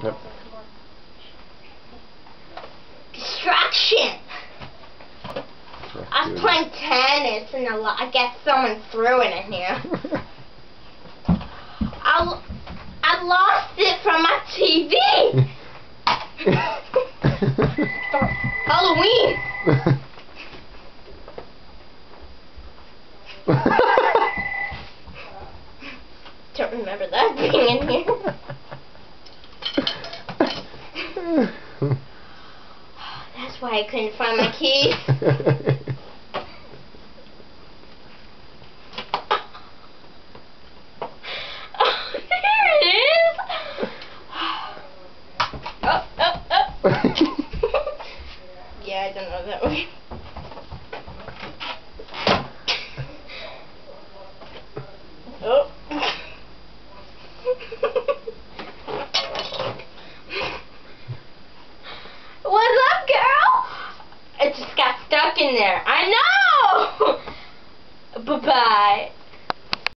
Yep. Distraction! I was playing tennis and I guess someone threw it in here. I lost it from my TV! For Halloween! Don't remember that being in here. That's why I couldn't find my keys. Oh, there it is. Oh. Yeah, I don't know that way. Oh. What's up, girl? It just got stuck in there. I know! Bye-bye.